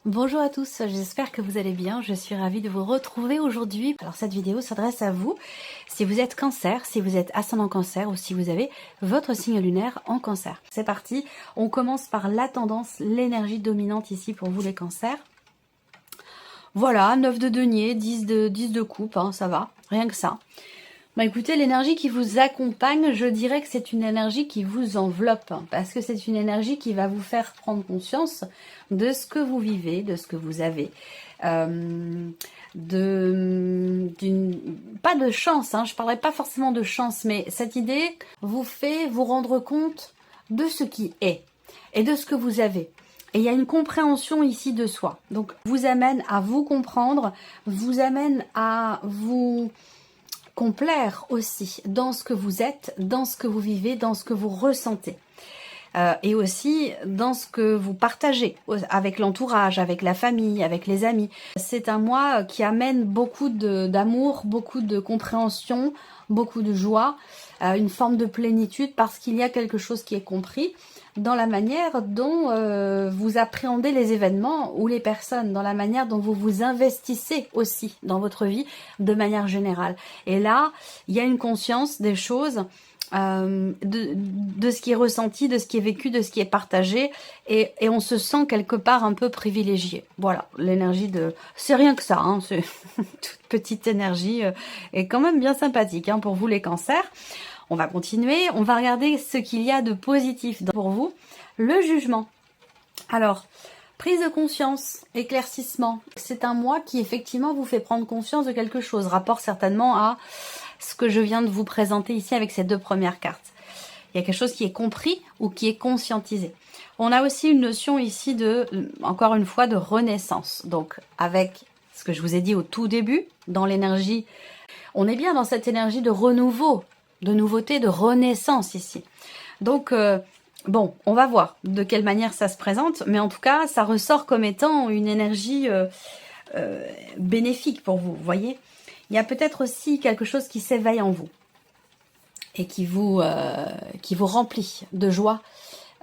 Bonjour à tous, j'espère que vous allez bien, je suis ravie de vous retrouver aujourd'hui. Alors cette vidéo s'adresse à vous, si vous êtes cancer, si vous êtes ascendant cancer ou si vous avez votre signe lunaire en cancer. C'est parti, on commence par la tendance, l'énergie dominante ici pour vous les cancers. Voilà, 9 de denier, 10 de coupe, hein, ça va, rien que ça. Bah écoutez, l'énergie qui vous accompagne, je dirais que c'est une énergie qui vous enveloppe, parce que c'est une énergie qui va vous faire prendre conscience de ce que vous vivez, de ce que vous avez. Pas de chance, hein, je ne parlerai pas forcément de chance, mais cette idée vous fait vous rendre compte de ce qui est et de ce que vous avez. Et il y a une compréhension ici de soi. Donc, vous amène à vous comprendre, vous amène à vous complaire aussi dans ce que vous êtes, dans ce que vous vivez, dans ce que vous ressentez. Et aussi dans ce que vous partagez avec l'entourage, avec la famille, avec les amis. C'est un mois qui amène beaucoup d'amour, beaucoup de compréhension, beaucoup de joie, une forme de plénitude parce qu'il y a quelque chose qui est compris dans la manière dont vous appréhendez les événements ou les personnes, dans la manière dont vous vous investissez aussi dans votre vie de manière générale. Et là, il y a une conscience des choses, de ce qui est ressenti, de ce qui est vécu, de ce qui est partagé, et on se sent quelque part un peu privilégié. Voilà, l'énergie de... C'est rien que ça, hein, c'est toute petite énergie, et quand même bien sympathique hein, pour vous les cancers. On va continuer, on va regarder ce qu'il y a de positif pour vous. Le jugement. Alors, prise de conscience, éclaircissement. C'est un mois qui effectivement vous fait prendre conscience de quelque chose. Rapport certainement à ce que je viens de vous présenter ici avec ces deux premières cartes. Il y a quelque chose qui est compris ou qui est conscientisé. On a aussi une notion ici de, encore une fois, de renaissance. Donc, avec ce que je vous ai dit au tout début, dans l'énergie, on est bien dans cette énergie de renouveau, de nouveauté, de renaissance ici. Donc, bon, on va voir de quelle manière ça se présente, mais en tout cas, ça ressort comme étant une énergie bénéfique pour vous, voyez. Il y a peut-être aussi quelque chose qui s'éveille en vous et qui vous remplit de joie,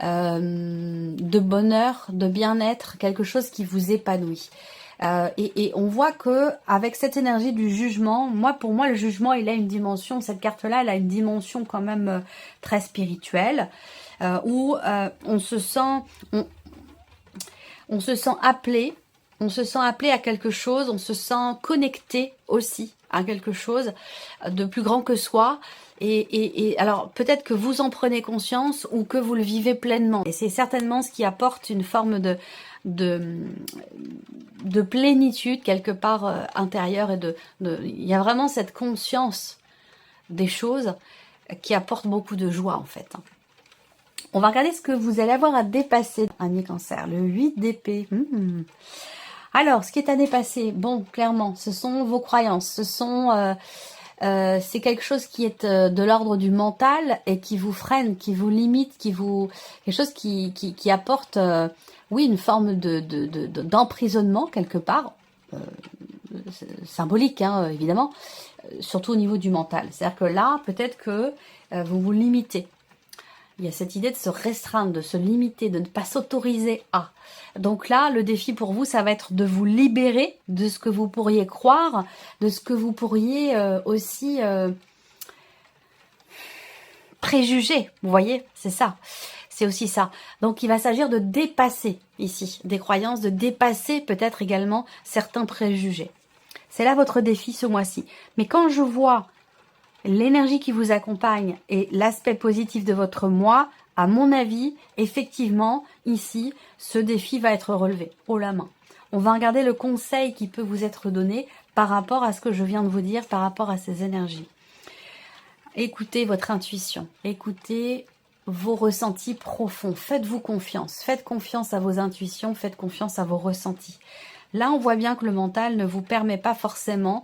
de bonheur, de bien-être, quelque chose qui vous épanouit. Et on voit que avec cette énergie du jugement, pour moi le jugement il a une dimension, cette carte-là elle a une dimension quand même très spirituelle, où on se sent appelé. On se sent appelé à quelque chose, on se sent connecté aussi à quelque chose de plus grand que soi. Et alors, peut-être que vous en prenez conscience ou que vous le vivez pleinement. Et c'est certainement ce qui apporte une forme de plénitude quelque part intérieure. Il y a vraiment cette conscience des choses qui apporte beaucoup de joie en fait. On va regarder ce que vous allez avoir à dépasser, ami cancer, le 8 d'épée. Alors, ce qui est à dépasser, bon, clairement, ce sont vos croyances, c'est quelque chose qui est de l'ordre du mental et qui vous freine, qui vous limite, quelque chose qui apporte, oui, une forme d'emprisonnement quelque part, symbolique, hein, évidemment, surtout au niveau du mental. C'est-à-dire que là, peut-être que vous vous limitez. Il y a cette idée de se restreindre, de se limiter, de ne pas s'autoriser à. Donc là, le défi pour vous, ça va être de vous libérer de ce que vous pourriez croire, de ce que vous pourriez aussi préjuger. Vous voyez, c'est ça. C'est aussi ça. Donc il va s'agir de dépasser ici des croyances, de dépasser peut-être également certains préjugés. C'est là votre défi ce mois-ci. Mais quand je vois l'énergie qui vous accompagne et l'aspect positif de votre mois, à mon avis, effectivement, ici, ce défi va être relevé haut la main. On va regarder le conseil qui peut vous être donné par rapport à ce que je viens de vous dire, par rapport à ces énergies. Écoutez votre intuition, écoutez vos ressentis profonds, faites-vous confiance, faites confiance à vos intuitions, faites confiance à vos ressentis. Là, on voit bien que le mental ne vous permet pas forcément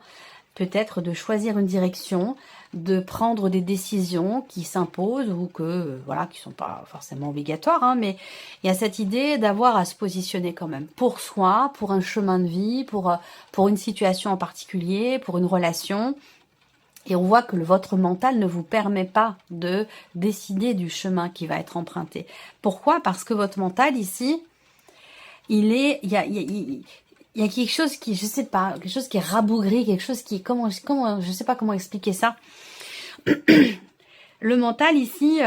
peut-être de choisir une direction, de prendre des décisions qui s'imposent ou que voilà, qui sont pas forcément obligatoires, hein, mais il y a cette idée d'avoir à se positionner quand même pour soi, pour un chemin de vie, pour une situation en particulier, pour une relation. Et on voit que votre mental ne vous permet pas de décider du chemin qui va être emprunté. Pourquoi? Parce que votre mental ici, il y a quelque chose qui, je sais pas, quelque chose qui est rabougri, quelque chose qui, je sais pas comment expliquer ça. Le mental ici,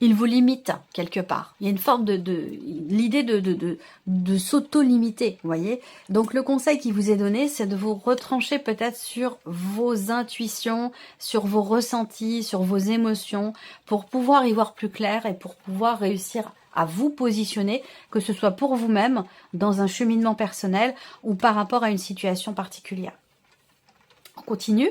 il vous limite quelque part. Il y a une forme l'idée de s'auto-limiter, vous voyez. Donc le conseil qui vous est donné, c'est de vous retrancher peut-être sur vos intuitions, sur vos ressentis, sur vos émotions, pour pouvoir y voir plus clair et pour pouvoir réussir à vous positionner, que ce soit pour vous-même, dans un cheminement personnel ou par rapport à une situation particulière. On continue.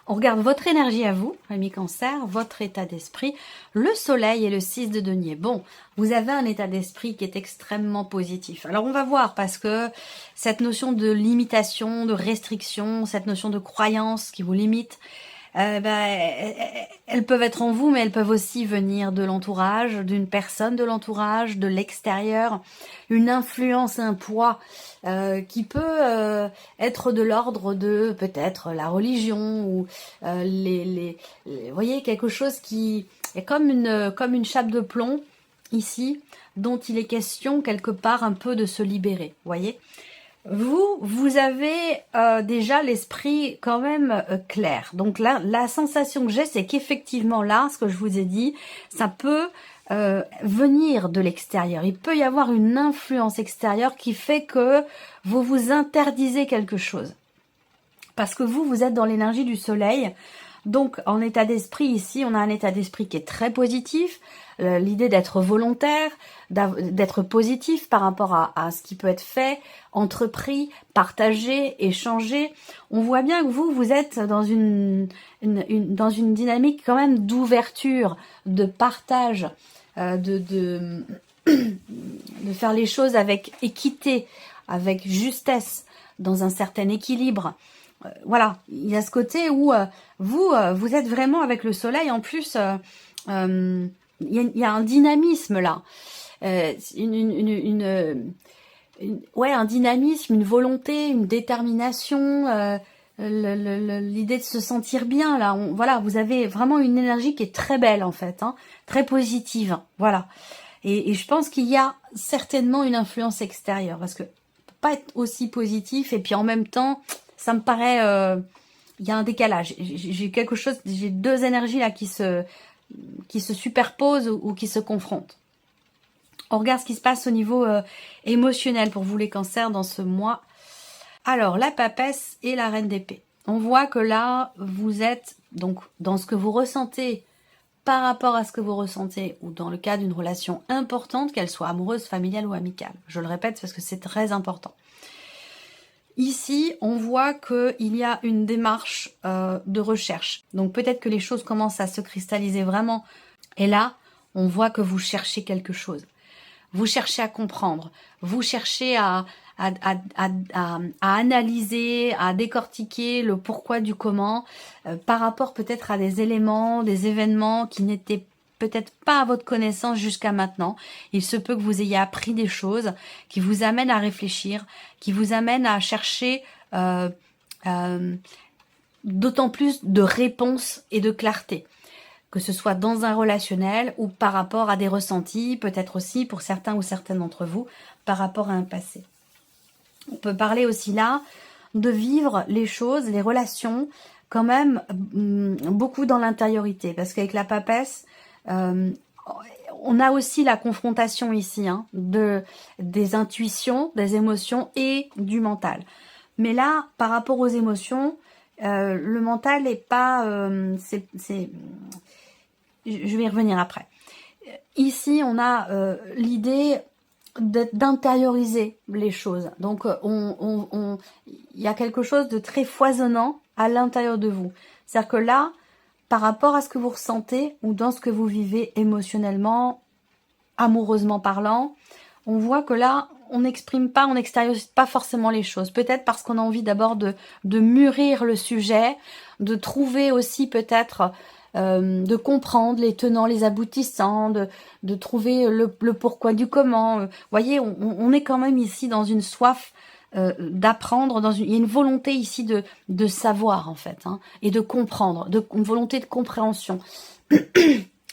On regarde votre énergie à vous, ami Cancer, votre état d'esprit, le soleil et le 6 de denier. Bon, vous avez un état d'esprit qui est extrêmement positif. Alors on va voir, parce que cette notion de limitation, de restriction, cette notion de croyance qui vous limite, elles peuvent être en vous, mais elles peuvent aussi venir de l'entourage, d'une personne de l'entourage, de l'extérieur, une influence, un poids qui peut être de l'ordre de peut-être la religion ou vous voyez, quelque chose qui est comme une chape de plomb ici, dont il est question quelque part un peu de se libérer, vous voyez. Vous avez déjà l'esprit quand même clair. Donc là, la sensation que j'ai, c'est qu'effectivement là, ce que je vous ai dit, ça peut venir de l'extérieur. Il peut y avoir une influence extérieure qui fait que vous vous interdisez quelque chose. Parce que vous êtes dans l'énergie du soleil. Donc, en état d'esprit, ici, on a un état d'esprit qui est très positif. L'idée d'être volontaire, d'être positif par rapport à ce qui peut être fait, entrepris, partagé, échangé. On voit bien que vous êtes dans dans une dynamique quand même d'ouverture, de partage, de faire les choses avec équité, avec justesse, dans un certain équilibre. Voilà, il y a ce côté où vous êtes vraiment avec le soleil. En plus, il y a un dynamisme là, un dynamisme, une volonté, une détermination, l'idée de se sentir bien là. Voilà, vous avez vraiment une énergie qui est très belle en fait, hein, très positive. Voilà, et je pense qu'il y a certainement une influence extérieure, parce que pas être aussi positif et puis en même temps, ça me paraît, il y a un décalage. J'ai deux énergies là qui se superposent ou qui se confrontent. On regarde ce qui se passe au niveau émotionnel pour vous les cancers dans ce mois. Alors, la papesse et la reine d'épée. On voit que là, vous êtes donc dans ce que vous ressentez par rapport à ce que vous ressentez, ou dans le cas d'une relation importante, qu'elle soit amoureuse, familiale ou amicale. Je le répète parce que c'est très important. Ici, on voit qu'il y a une démarche de recherche. Donc peut-être que les choses commencent à se cristalliser vraiment. Et là, on voit que vous cherchez quelque chose. Vous cherchez à comprendre. Vous cherchez à analyser, à décortiquer le pourquoi du comment par rapport peut-être à des éléments, des événements qui n'étaient peut-être pas à votre connaissance jusqu'à maintenant. Il se peut que vous ayez appris des choses qui vous amènent à réfléchir, qui vous amènent à chercher d'autant plus de réponses et de clarté, que ce soit dans un relationnel ou par rapport à des ressentis, peut-être aussi pour certains ou certaines d'entre vous, par rapport à un passé. On peut parler aussi là de vivre les choses, les relations, quand même beaucoup dans l'intériorité, parce qu'avec la papesse, on a aussi la confrontation ici des intuitions, des émotions et du mental. Mais là, par rapport aux émotions, le mental n'est pas... je vais y revenir après. Ici, on a l'idée d'intérioriser les choses. Donc, il y a quelque chose de très foisonnant à l'intérieur de vous. C'est-à-dire que là, par rapport à ce que vous ressentez ou dans ce que vous vivez émotionnellement, amoureusement parlant, on voit que là, on n'exprime pas, on n'extériorise pas forcément les choses. Peut-être parce qu'on a envie d'abord de mûrir le sujet, de trouver aussi peut-être, de comprendre les tenants, les aboutissants, de trouver le pourquoi du comment. Vous voyez, on est quand même ici dans une soif d'apprendre, il y a une volonté ici de savoir en fait, hein, et de comprendre, une volonté de compréhension.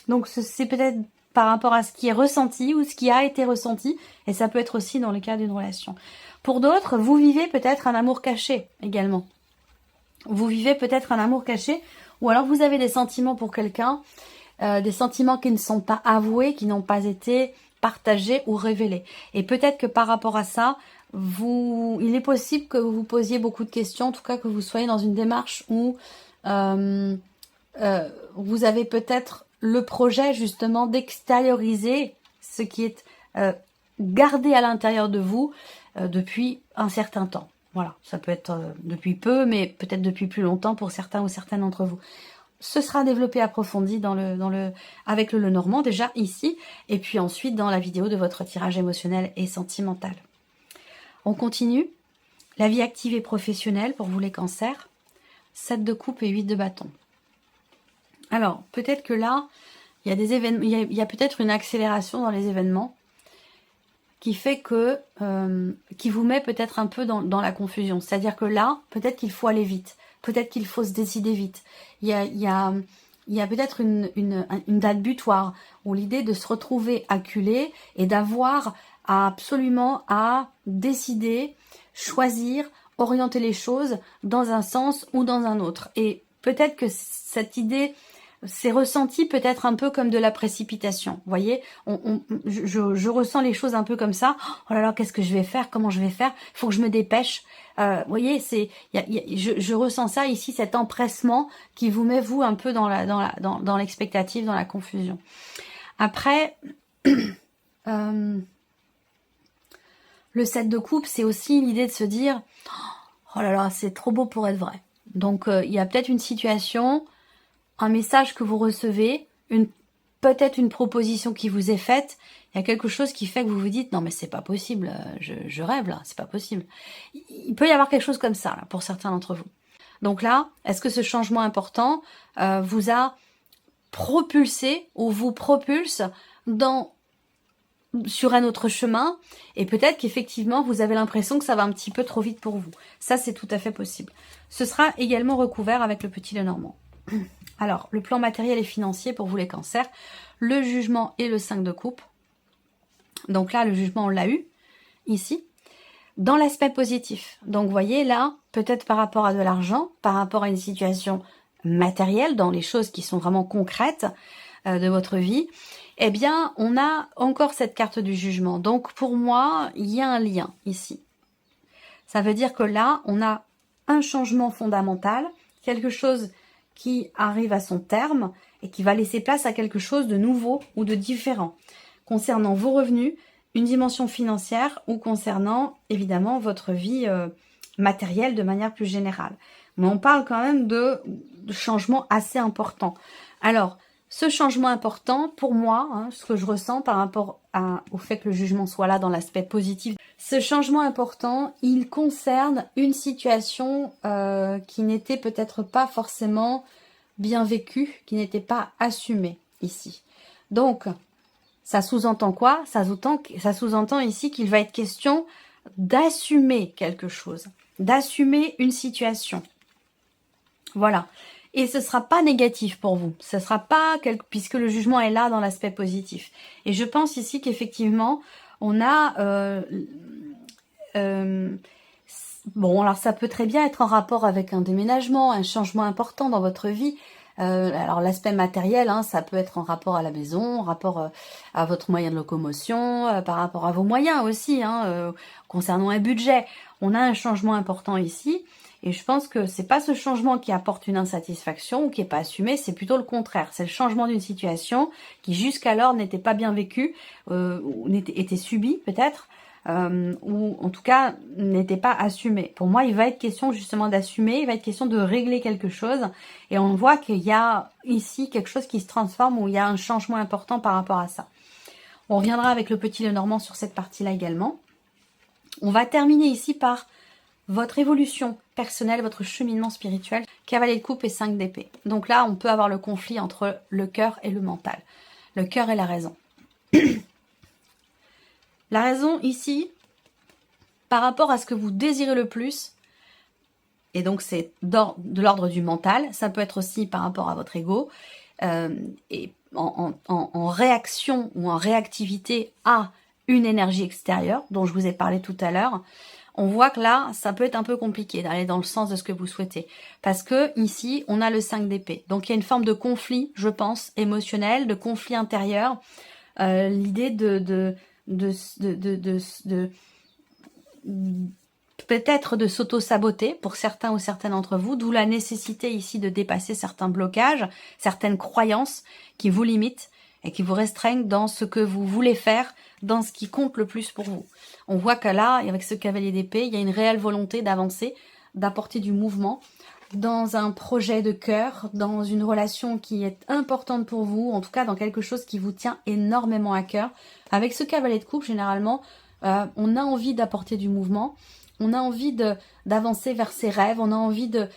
Donc c'est peut-être par rapport à ce qui est ressenti ou ce qui a été ressenti, et ça peut être aussi dans le cas d'une relation. Pour d'autres, vous vivez peut-être un amour caché également. Vous vivez peut-être un amour caché, ou alors vous avez des sentiments pour quelqu'un, des sentiments qui ne sont pas avoués, qui n'ont pas été partagés ou révélés. Et peut-être que par rapport à ça, il est possible que vous vous posiez beaucoup de questions, en tout cas que vous soyez dans une démarche où vous avez peut-être le projet justement d'extérioriser ce qui est gardé à l'intérieur de vous depuis un certain temps. Voilà, ça peut être depuis peu, mais peut-être depuis plus longtemps pour certains ou certaines d'entre vous. Ce sera développé, approfondi avec le Lenormand déjà ici, et puis ensuite dans la vidéo de votre tirage émotionnel et sentimental. On continue. La vie active et professionnelle pour vous les cancers. 7 de coupe et 8 de bâton. Alors, peut-être que là, il y a des événements, il y a peut-être une accélération dans les événements qui fait que, qui vous met peut-être un peu dans la confusion. C'est-à-dire que là, peut-être qu'il faut aller vite. Peut-être qu'il faut se décider vite. Il y a peut-être une date butoir, ou l'idée de se retrouver acculé et d'avoir absolument à décider, choisir, orienter les choses dans un sens ou dans un autre. Et peut-être que cette idée c'est ressenti peut-être un peu comme de la précipitation. Vous voyez, je ressens les choses un peu comme ça. Oh là là, qu'est-ce que je vais faire? Comment je vais faire? Il faut que je me dépêche. Vous voyez, je ressens ça ici, cet empressement qui vous met vous un peu dans l'expectative, dans la confusion. Après, le 7 de coupe, c'est aussi l'idée de se dire, oh là là, c'est trop beau pour être vrai. Donc, il y a peut-être une situation, un message que vous recevez, peut-être une proposition qui vous est faite, il y a quelque chose qui fait que vous vous dites non mais c'est pas possible, je rêve là, c'est pas possible. Il peut y avoir quelque chose comme ça là, pour certains d'entre vous. Donc là, est-ce que ce changement important vous a propulsé ou vous propulse sur un autre chemin, et peut-être qu'effectivement vous avez l'impression que ça va un petit peu trop vite pour vous. Ça c'est tout à fait possible. Ce sera également recouvert avec le petit Lenormand. Alors, le plan matériel et financier pour vous les cancers, le jugement et le 5 de coupe. Donc là, le jugement, on l'a eu, ici. Dans l'aspect positif. Donc, vous voyez, là, peut-être par rapport à de l'argent, par rapport à une situation matérielle, dans les choses qui sont vraiment concrètes de votre vie, eh bien, on a encore cette carte du jugement. Donc, pour moi, il y a un lien ici. Ça veut dire que là, on a un changement fondamental, quelque chose qui arrive à son terme et qui va laisser place à quelque chose de nouveau ou de différent concernant vos revenus, une dimension financière ou concernant évidemment votre vie matérielle de manière plus générale. Mais on parle quand même de changements assez importants. Alors, ce changement important, pour moi, ce que je ressens par rapport au fait que le jugement soit là dans l'aspect positif, ce changement important, il concerne une situation qui n'était peut-être pas forcément bien vécue, qui n'était pas assumée ici. Donc, ça sous-entend quoi? Ça sous-entend ici qu'il va être question d'assumer quelque chose, d'assumer une situation. Voilà. Et ce ne sera pas négatif pour vous. Ce sera pas puisque le jugement est là dans l'aspect positif. Et je pense ici qu'effectivement, on a... bon, alors ça peut très bien être en rapport avec un déménagement, un changement important dans votre vie. Alors l'aspect matériel, ça peut être en rapport à la maison, en rapport à votre moyen de locomotion, par rapport à vos moyens aussi, concernant un budget. On a un changement important ici. Et je pense que c'est pas ce changement qui apporte une insatisfaction ou qui est pas assumé, c'est plutôt le contraire. C'est le changement d'une situation qui jusqu'alors n'était pas bien vécue, ou était subie peut-être, ou en tout cas n'était pas assumée. Pour moi, il va être question justement d'assumer, il va être question de régler quelque chose. Et on voit qu'il y a ici quelque chose qui se transforme, où il y a un changement important par rapport à ça. On reviendra avec le petit Lenormand sur cette partie-là également. On va terminer ici par votre évolution personnelle, votre cheminement spirituel, cavalier de coupe et 5 d'épée. Donc là, on peut avoir le conflit entre le cœur et le mental. Le cœur et la raison. La raison ici, par rapport à ce que vous désirez le plus, et donc c'est de l'ordre du mental, ça peut être aussi par rapport à votre ego, et en réaction ou en réactivité à une énergie extérieure dont je vous ai parlé tout à l'heure, on voit que là, ça peut être un peu compliqué d'aller dans le sens de ce que vous souhaitez. Parce que ici, on a le 5 d'épée. Donc il y a une forme de conflit, je pense, émotionnel, de conflit intérieur. L'idée de peut-être de s'auto-saboter pour certains ou certaines d'entre vous, d'où la nécessité ici de dépasser certains blocages, certaines croyances qui vous limitent et qui vous restreignent dans ce que vous voulez faire, dans ce qui compte le plus pour vous. On voit que là, avec ce cavalier d'épée, il y a une réelle volonté d'avancer, d'apporter du mouvement dans un projet de cœur, dans une relation qui est importante pour vous, en tout cas dans quelque chose qui vous tient énormément à cœur. Avec ce cavalier de coupe, généralement, on a envie d'apporter du mouvement, on a envie d'avancer vers ses rêves, on a envie de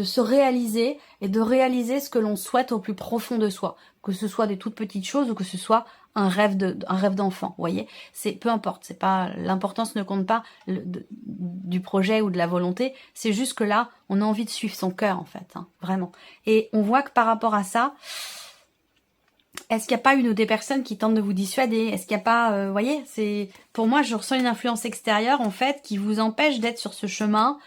se réaliser et de réaliser ce que l'on souhaite au plus profond de soi, que ce soit des toutes petites choses ou que ce soit un rêve d'enfant, vous voyez, c'est peu importe, c'est pas l'importance ne compte pas du projet ou de la volonté, c'est juste que là, on a envie de suivre son cœur en fait, hein, vraiment. Et on voit que par rapport à ça, est-ce qu'il n'y a pas une ou des personnes qui tentent de vous dissuader? Est-ce qu'il n'y a pas, vous voyez, c'est pour moi, je ressens une influence extérieure en fait qui vous empêche d'être sur ce chemin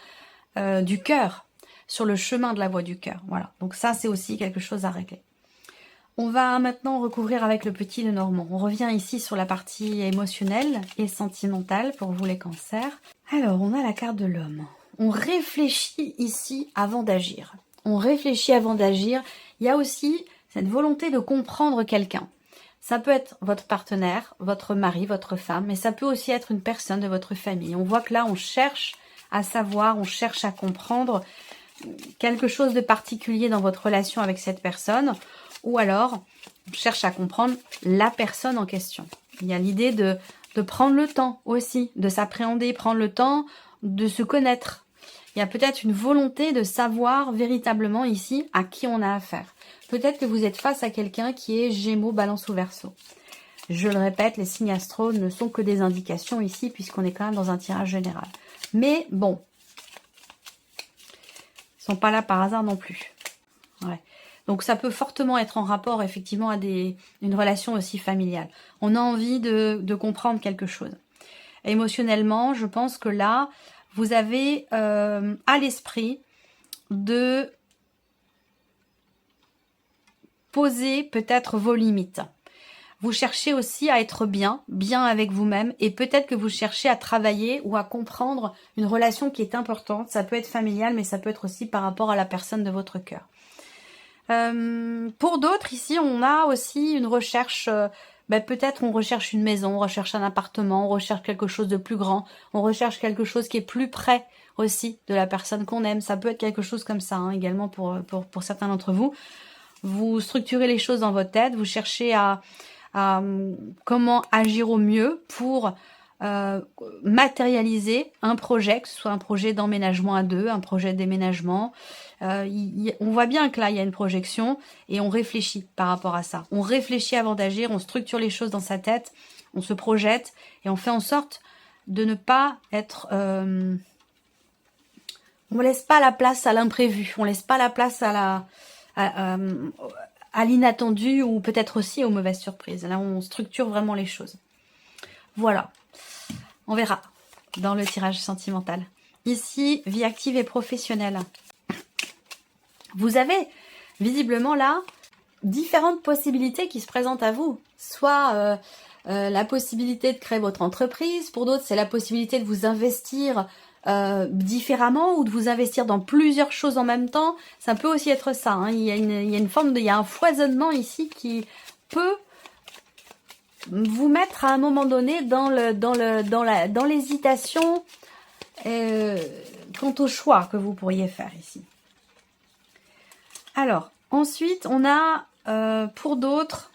du cœur, sur le chemin de la voie du cœur. Voilà. Donc ça, c'est aussi quelque chose à régler. On va maintenant recouvrir avec le petit Lenormand. On revient ici sur la partie émotionnelle et sentimentale pour vous les cancers. Alors, on a la carte de l'homme. On réfléchit ici avant d'agir. On réfléchit avant d'agir. Il y a aussi cette volonté de comprendre quelqu'un. Ça peut être votre partenaire, votre mari, votre femme, mais ça peut aussi être une personne de votre famille. On voit que là, on cherche à savoir, on cherche à comprendre quelque chose de particulier dans votre relation avec cette personne, ou alors on cherche à comprendre la personne en question. Il y a l'idée de prendre le temps aussi, de s'appréhender, prendre le temps de se connaître. Il y a peut-être une volonté de savoir véritablement ici à qui on a affaire. Peut-être que vous êtes face à quelqu'un qui est Gémeaux, Balance ou Verseau. Je le répète, les signes astro ne sont que des indications ici puisqu'on est quand même dans un tirage général. Mais bon, ils sont pas là par hasard non plus. Ouais. Donc ça peut fortement être en rapport effectivement à une relation aussi familiale. On a envie de comprendre quelque chose. Émotionnellement, je pense que là, vous avez à l'esprit de poser peut-être vos limites. Vous cherchez aussi à être bien avec vous-même et peut-être que vous cherchez à travailler ou à comprendre une relation qui est importante. Ça peut être familial, mais ça peut être aussi par rapport à la personne de votre cœur. Pour d'autres, ici, on a aussi une recherche, peut-être on recherche une maison, on recherche un appartement, on recherche quelque chose de plus grand, on recherche quelque chose qui est plus près aussi de la personne qu'on aime. Ça peut être quelque chose comme ça, hein, également pour certains d'entre vous. Vous structurez les choses dans votre tête, vous cherchez à comment agir au mieux pour matérialiser un projet, que ce soit un projet d'emménagement à deux, un projet de déménagement. On voit bien que là, il y a une projection et on réfléchit par rapport à ça. On réfléchit avant d'agir, on structure les choses dans sa tête, on se projette et on fait en sorte de ne pas être... on ne laisse pas la place à l'imprévu, on ne laisse pas la place à l'inattendu ou peut-être aussi aux mauvaises surprises. Là, on structure vraiment les choses. Voilà. On verra dans le tirage sentimental. Ici, vie active et professionnelle. Vous avez visiblement là différentes possibilités qui se présentent à vous. Soit la possibilité de créer votre entreprise. Pour d'autres, c'est la possibilité de vous investir différemment ou de vous investir dans plusieurs choses en même temps. Ça peut aussi être ça, hein. Il y a un foisonnement ici qui peut vous mettre à un moment donné dans l'hésitation quant au choix que vous pourriez faire ici. Alors, ensuite, on a pour d'autres,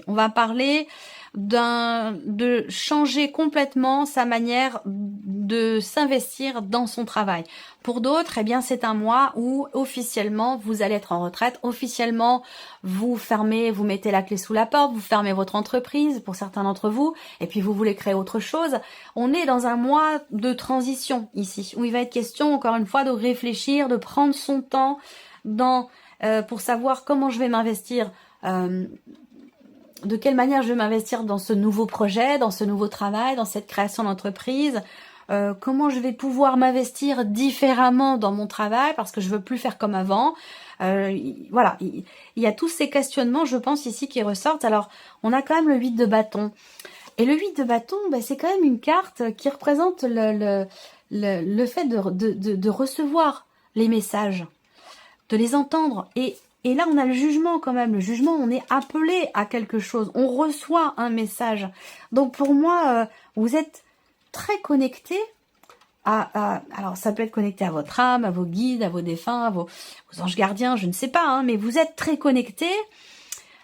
on va parler de changer complètement sa manière de s'investir dans son travail. Pour d'autres, eh bien, c'est un mois où officiellement vous allez être en retraite. Officiellement, vous fermez, vous mettez la clé sous la porte, vous fermez votre entreprise pour certains d'entre vous, et puis vous voulez créer autre chose. On est dans un mois de transition ici, où il va être question, encore une fois, de réfléchir, de prendre son temps dans pour savoir comment je vais m'investir, de quelle manière je vais m'investir dans ce nouveau projet, dans ce nouveau travail, dans cette création d'entreprise, comment je vais pouvoir m'investir différemment dans mon travail parce que je veux plus faire comme avant. Voilà, il y a tous ces questionnements, je pense, ici qui ressortent. Alors, on a quand même le 8 de bâton. Et le 8 de bâton, ben, c'est quand même une carte qui représente le fait de recevoir les messages, de les entendre. Et là, on a le jugement quand même. Le jugement, on est appelé à quelque chose. On reçoit un message. Donc pour moi, vous êtes très connecté alors ça peut être connecté à votre âme, à vos guides, à vos défunts, à vos anges gardiens, je ne sais pas, hein, mais vous êtes très connecté,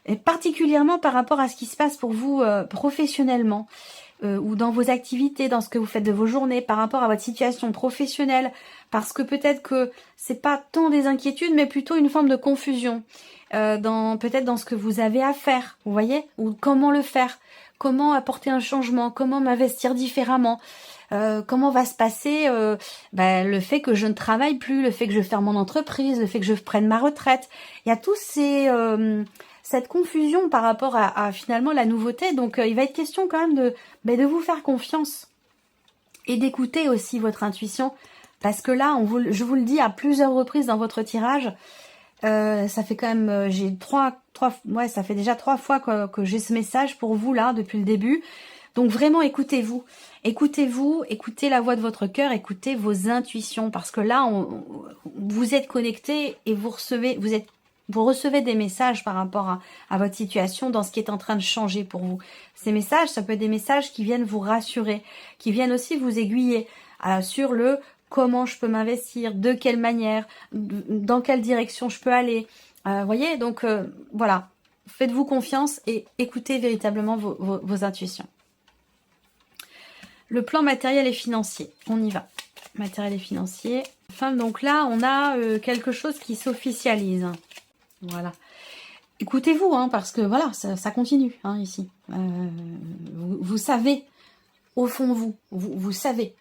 et particulièrement par rapport à ce qui se passe pour vous professionnellement, ou dans vos activités, dans ce que vous faites de vos journées, par rapport à votre situation professionnelle, parce que peut-être que c'est pas tant des inquiétudes, mais plutôt une forme de confusion, peut-être dans ce que vous avez à faire, vous voyez, ou comment le faire, comment apporter un changement, comment m'investir différemment. Comment va se passer le fait que je ne travaille plus, le fait que je ferme mon entreprise, le fait que je prenne ma retraite. Il y a tous cette confusion par rapport à finalement la nouveauté. Donc il va être question quand même de vous faire confiance et d'écouter aussi votre intuition. Parce que là, je vous le dis à plusieurs reprises dans votre tirage, ça fait quand même, ça fait déjà 3 fois que j'ai ce message pour vous là depuis le début. Donc vraiment écoutez-vous, écoutez la voix de votre cœur, écoutez vos intuitions, parce que là vous êtes connecté et vous recevez des messages par rapport à votre situation, dans ce qui est en train de changer pour vous. Ces messages, ça peut être des messages qui viennent vous rassurer, qui viennent aussi vous aiguiller sur le comment je peux m'investir, de quelle manière, dans quelle direction je peux aller. Voyez, donc voilà, faites-vous confiance et écoutez véritablement vos intuitions. Le plan matériel et financier, on y va. Matériel et financier. Enfin, donc là, on a quelque chose qui s'officialise. Voilà. Écoutez-vous, hein, parce que voilà, ça continue hein, ici. Vous savez, au fond de vous savez.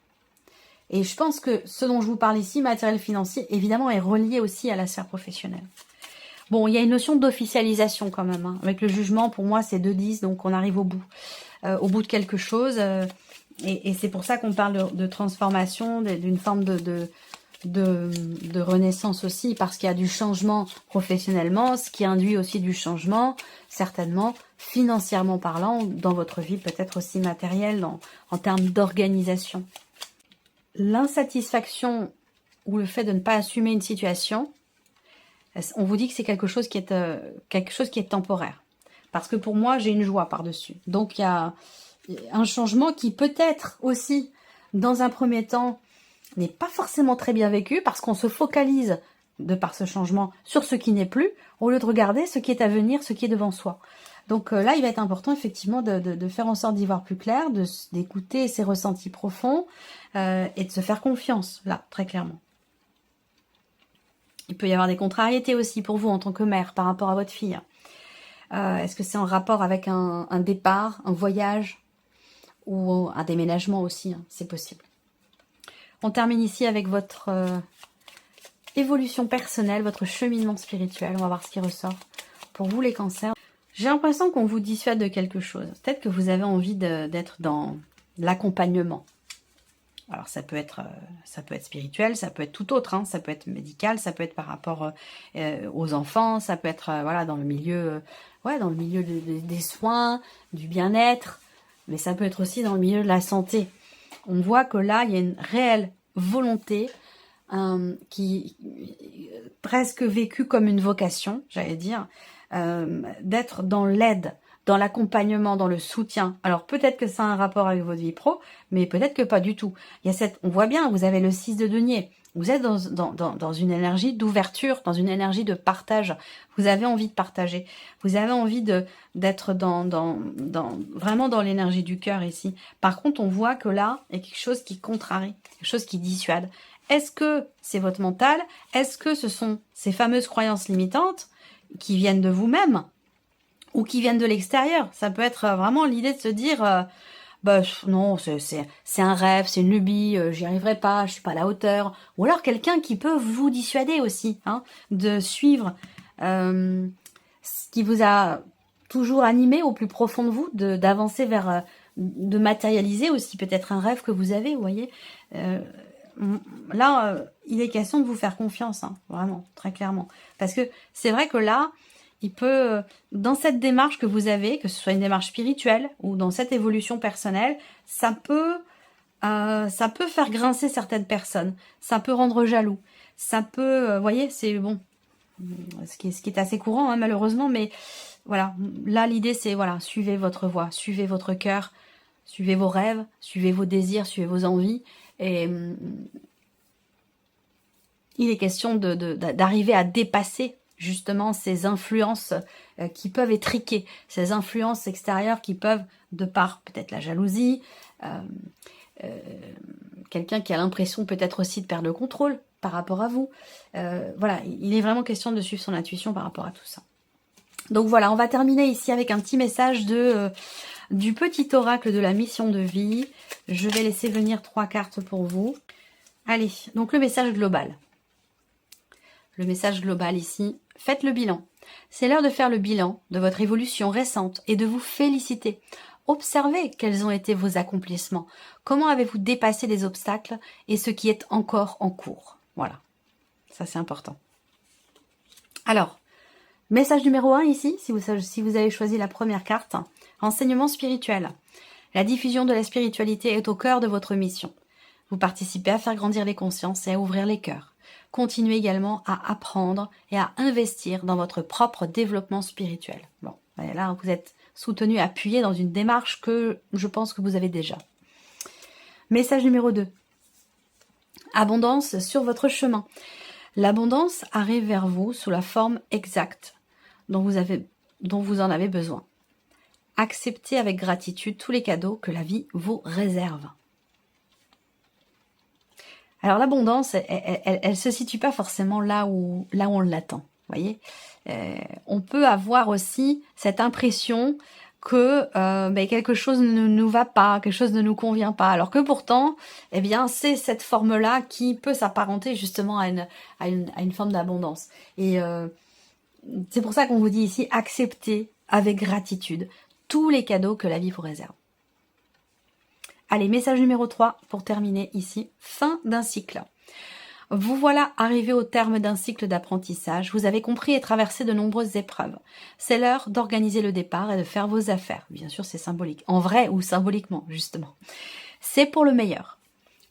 Et je pense que ce dont je vous parle ici, matériel financier, évidemment, est relié aussi à la sphère professionnelle. Bon, il y a une notion d'officialisation quand même. Hein. Avec le jugement, pour moi, c'est 2-10, donc on arrive au bout de quelque chose. Et c'est pour ça qu'on parle de transformation, d'une forme de renaissance aussi, parce qu'il y a du changement professionnellement, ce qui induit aussi du changement, certainement, financièrement parlant, dans votre vie, peut-être aussi matérielle, en termes d'organisation. L'insatisfaction ou le fait de ne pas assumer une situation, on vous dit que c'est quelque chose qui est temporaire. Parce que pour moi, j'ai une joie par-dessus. Donc, il y a un changement qui peut-être aussi, dans un premier temps, n'est pas forcément très bien vécu parce qu'on se focalise, de par ce changement, sur ce qui n'est plus, au lieu de regarder ce qui est à venir, ce qui est devant soi. Donc là, il va être important effectivement de faire en sorte d'y voir plus clair, d'écouter ses ressentis profonds et de se faire confiance, là, très clairement. Il peut y avoir des contrariétés aussi pour vous en tant que mère par rapport à votre fille. Est-ce que c'est en rapport avec un départ, un voyage ou un déménagement aussi, hein, c'est possible. On termine ici avec votre évolution personnelle, votre cheminement spirituel. On va voir ce qui ressort pour vous les cancers. J'ai l'impression qu'on vous dissuade de quelque chose. Peut-être que vous avez envie d'être dans l'accompagnement. Alors ça peut être spirituel, ça peut être tout autre, hein, ça peut être médical, ça peut être par rapport aux enfants, ça peut être voilà dans le milieu, des soins, du bien-être, mais ça peut être aussi dans le milieu de la santé. On voit que là il y a une réelle volonté qui presque vécue comme une vocation, j'allais dire, d'être dans l'aide, dans l'accompagnement, dans le soutien. Alors peut-être que ça a un rapport avec votre vie pro, mais peut-être que pas du tout. Il y a on voit bien, vous avez le 6 de denier. Vous êtes dans une énergie d'ouverture, dans une énergie de partage. Vous avez envie de partager. Vous avez envie d'être vraiment dans l'énergie du cœur ici. Par contre, on voit que là, il y a quelque chose qui contrarie, quelque chose qui dissuade. Est-ce que c'est votre mental? Est-ce que ce sont ces fameuses croyances limitantes qui viennent de vous-même ou qui viennent de l'extérieur? Ça peut être vraiment l'idée de se dire non, c'est un rêve, c'est une lubie, j'y arriverai pas, je suis pas à la hauteur. Ou alors quelqu'un qui peut vous dissuader aussi, hein, de suivre ce qui vous a toujours animé au plus profond de vous, d'avancer vers, de matérialiser aussi peut-être un rêve que vous avez, vous voyez. Là, il est question de vous faire confiance, hein, vraiment, très clairement. Parce que c'est vrai que là, il peut, dans cette démarche que vous avez, que ce soit une démarche spirituelle ou dans cette évolution personnelle, ça peut faire grincer certaines personnes, ça peut rendre jaloux, ça peut, vous voyez, c'est bon, ce qui est assez courant, hein, malheureusement, mais voilà, là l'idée c'est, voilà, suivez votre voie, suivez votre cœur, suivez vos rêves, suivez vos désirs, suivez vos envies, et il est question d'arriver à dépasser justement ces influences qui peuvent étriquer, ces influences extérieures qui peuvent, de par peut-être la jalousie, quelqu'un qui a l'impression peut-être aussi de perdre le contrôle par rapport à vous. Voilà, il est vraiment question de suivre son intuition par rapport à tout ça. Donc voilà, on va terminer ici avec un petit message du petit oracle de la mission de vie. Je vais laisser venir 3 cartes pour vous. Allez, donc le message global. Le message global ici, faites le bilan. C'est l'heure de faire le bilan de votre évolution récente et de vous féliciter. Observez quels ont été vos accomplissements. Comment avez-vous dépassé les obstacles et ce qui est encore en cours. Voilà, ça c'est important. Alors, message numéro 1 ici, si vous avez choisi la première carte, enseignement spirituel. La diffusion de la spiritualité est au cœur de votre mission. Vous participez à faire grandir les consciences et à ouvrir les cœurs. Continuez également à apprendre et à investir dans votre propre développement spirituel. Bon, là, vous êtes soutenu, appuyé dans une démarche que je pense que vous avez déjà. Message numéro 2. Abondance sur votre chemin. L'abondance arrive vers vous sous la forme exacte dont vous en avez besoin. Acceptez avec gratitude tous les cadeaux que la vie vous réserve. Alors l'abondance, elle se situe pas forcément là où on l'attend, voyez. On peut avoir aussi cette impression que quelque chose ne nous va pas, quelque chose ne nous convient pas, alors que pourtant, eh bien, c'est cette forme-là qui peut s'apparenter justement à une forme d'abondance. Et c'est pour ça qu'on vous dit ici, acceptez avec gratitude tous les cadeaux que la vie vous réserve. Allez, message numéro 3 pour terminer ici. Fin d'un cycle. Vous voilà arrivé au terme d'un cycle d'apprentissage. Vous avez compris et traversé de nombreuses épreuves. C'est l'heure d'organiser le départ et de faire vos affaires. Bien sûr, c'est symbolique. En vrai ou symboliquement, justement. C'est pour le meilleur.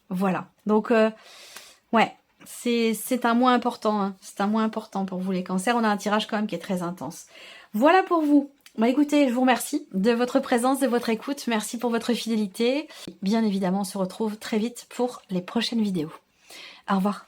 Voilà. Donc, ouais, c'est un mois important. Hein. C'est un mois important pour vous les cancers. On a un tirage quand même qui est très intense. Voilà pour vous. Bah écoutez, je vous remercie de votre présence, de votre écoute. Merci pour votre fidélité. Bien évidemment, on se retrouve très vite pour les prochaines vidéos. Au revoir.